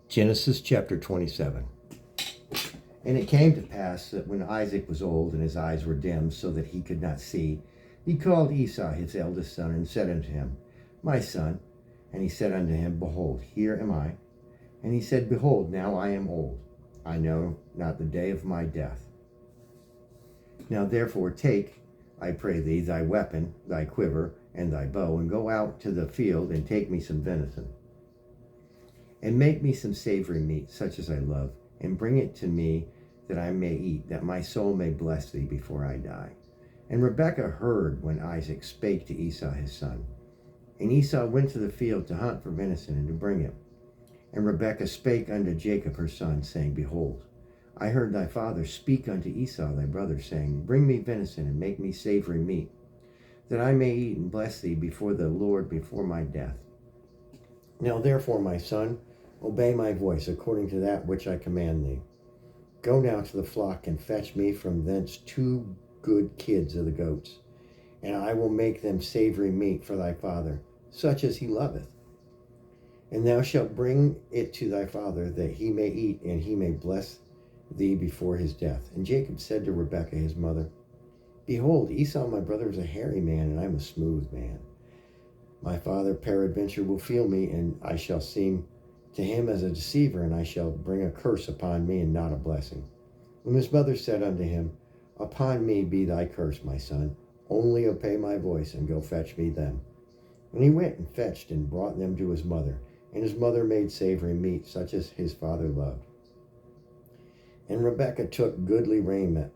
Genesis chapter 27. And it came to pass that when Isaac was old and his eyes were dim so that he could not see, he called Esau his eldest son and said unto him, My son. And he said unto him, Behold, here am I. And he said, Behold, now I am old. I know not the day of my death. Now therefore take, I pray thee, thy weapon, thy quiver, and thy bow, and go out to the field and take me some venison. And make me some savory meat, such as I love, and bring it to me that I may eat, that my soul may bless thee before I die. And Rebekah heard when Isaac spake to Esau his son. And Esau went to the field to hunt for venison and to bring it. And Rebekah spake unto Jacob her son, saying, Behold, I heard thy father speak unto Esau thy brother, saying, Bring me venison and make me savory meat, that I may eat and bless thee before the Lord before my death. Now therefore, my son, obey my voice according to that which I command thee. Go now to the flock and fetch me from thence 2 good kids of the goats, and I will make them savory meat for thy father, such as he loveth. And thou shalt bring it to thy father, that he may eat, and he may bless thee before his death. And Jacob said to Rebekah his mother, Behold, Esau my brother is a hairy man, and I am a smooth man. My father peradventure will feel me, and I shall seem to him as a deceiver, and I shall bring a curse upon me, and not a blessing. And his mother said unto him, Upon me be thy curse, my son. Only obey my voice, and go fetch me them. And he went and fetched, and brought them to his mother. And his mother made savory meat, such as his father loved. And Rebekah took goodly raiment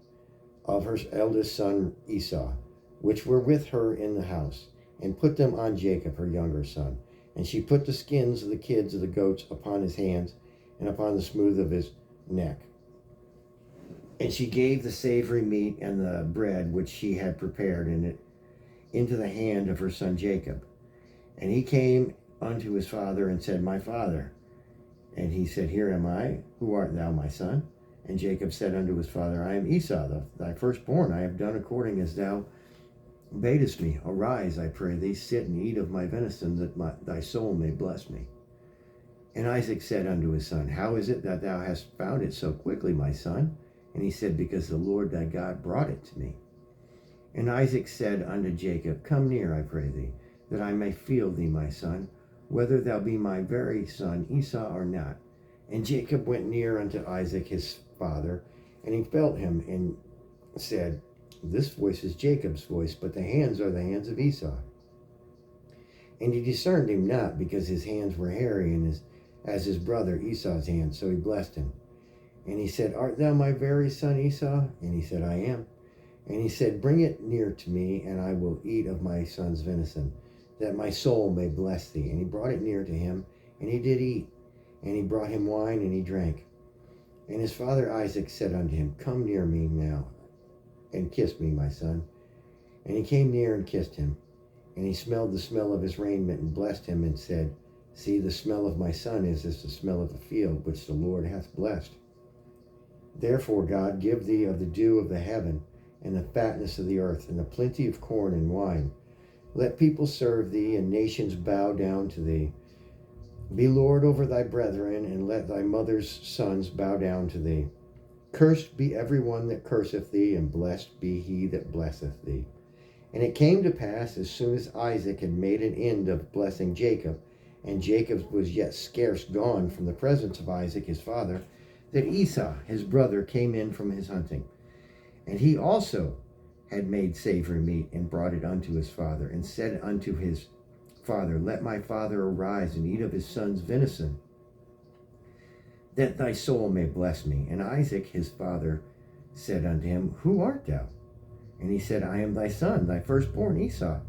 of her eldest son Esau, which were with her in the house, and put them on Jacob her younger son. And she put the skins of the kids of the goats upon his hands, and upon the smooth of his neck. And she gave the savory meat and the bread which she had prepared in it into the hand of her son Jacob. And he came unto his father and said, My father. And he said, Here am I. Who art thou, my son? And Jacob said unto his father, I am Esau, thy firstborn. I have done according as thou badest me. Arise, I pray thee, sit and eat of my venison, that thy soul may bless me. And Isaac said unto his son, How is it that thou hast found it so quickly, my son? And he said, Because the Lord thy God brought it to me. And Isaac said unto Jacob, Come near, I pray thee, that I may feel thee, my son, whether thou be my very son Esau or not. And Jacob went near unto Isaac his father, and he felt him, and said, This voice is Jacob's voice, but the hands are the hands of Esau. And he discerned him not, because his hands were hairy, and as his brother Esau's hands, so he blessed him. And he said, Art thou my very son Esau? And he said, I am. And he said, Bring it near to me, and I will eat of my son's venison, that my soul may bless thee. And he brought it near to him, and he did eat. And he brought him wine, and he drank. And his father Isaac said unto him, Come near me now, and kiss me, my son. And he came near and kissed him. And he smelled the smell of his raiment, and blessed him, and said, See, the smell of my son is as the smell of a field, which the Lord hath blessed. Therefore, God, give thee of the dew of the heaven, and the fatness of the earth, and the plenty of corn and wine. Let people serve thee, and nations bow down to thee. Be Lord over thy brethren, and let thy mother's sons bow down to thee. Cursed be every one that curseth thee, and blessed be he that blesseth thee. And it came to pass, as soon as Isaac had made an end of blessing Jacob, and Jacob was yet scarce gone from the presence of Isaac his father, that Esau his brother came in from his hunting. And he also had made savory meat, and brought it unto his father, and said unto his father, Let my father arise and eat of his son's venison, that thy soul may bless me. And Isaac his father said unto him, Who art thou? And he said, I am thy son, thy firstborn Esau.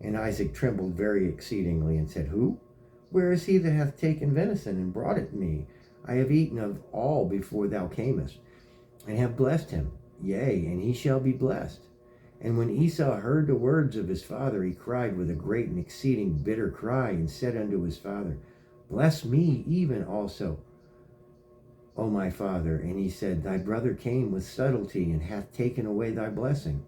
And Isaac trembled very exceedingly, and said, Who? Where is he that hath taken venison, and brought it me? I have eaten of all before thou camest, and have blessed him. Yea, and he shall be blessed. And when Esau heard the words of his father, he cried with a great and exceeding bitter cry, and said unto his father, Bless me even also, O my father. And he said, Thy brother came with subtlety, and hath taken away thy blessing.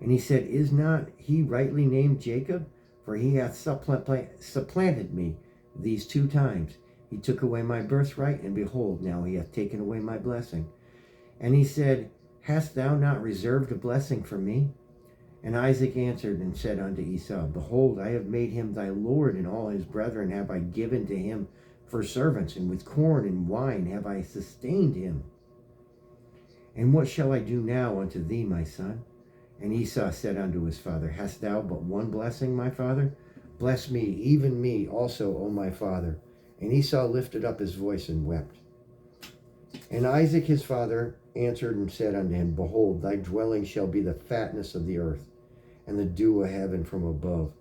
And he said, Is not he rightly named Jacob? For he hath supplanted me these 2 times. He took away my birthright, and behold, now he hath taken away my blessing. And he said, Hast thou not reserved a blessing for me? And Isaac answered and said unto Esau, Behold, I have made him thy lord, and all his brethren have I given to him for servants, and with corn and wine have I sustained him. And what shall I do now unto thee, my son? And Esau said unto his father, Hast thou but one blessing, my father? Bless me, even me also, O my father. And Esau lifted up his voice and wept. And Isaac his father answered and said unto him, Behold, thy dwelling shall be the fatness of the earth, and the dew of heaven from above.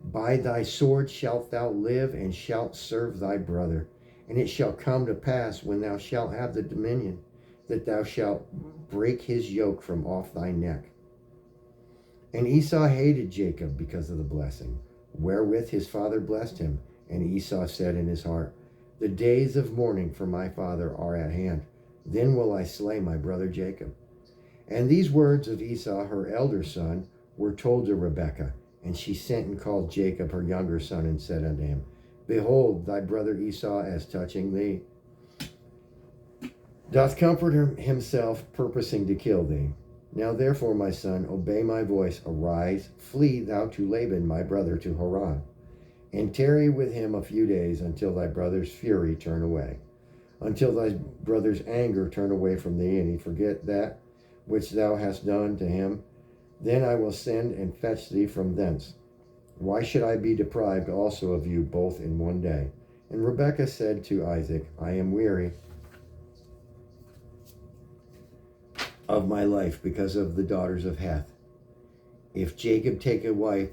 By thy sword shalt thou live, and shalt serve thy brother. And it shall come to pass, when thou shalt have the dominion, that thou shalt break his yoke from off thy neck. And Esau hated Jacob because of the blessing, wherewith his father blessed him. And Esau said in his heart, The days of mourning for my father are at hand. Then will I slay my brother Jacob. And these words of Esau, her elder son, were told to Rebekah. And she sent and called Jacob, her younger son, and said unto him, Behold, thy brother Esau, as touching thee, doth comfort himself, purposing to kill thee. Now therefore, my son, obey my voice. Arise, flee thou to Laban, my brother, to Haran, and tarry with him a few days, until thy brother's fury turn away, until thy brother's anger turn away from thee, and he forget that which thou hast done to him. Then I will send and fetch thee from thence. Why should I be deprived also of you both in one day? And Rebekah said to Isaac, I am weary of my life because of the daughters of Heth. If Jacob take a wife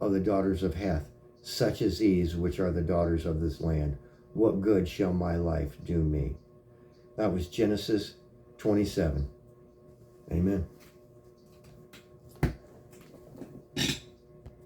of the daughters of Heth, such as these, which are the daughters of this land, what good shall my life do me? That was Genesis 27. Amen.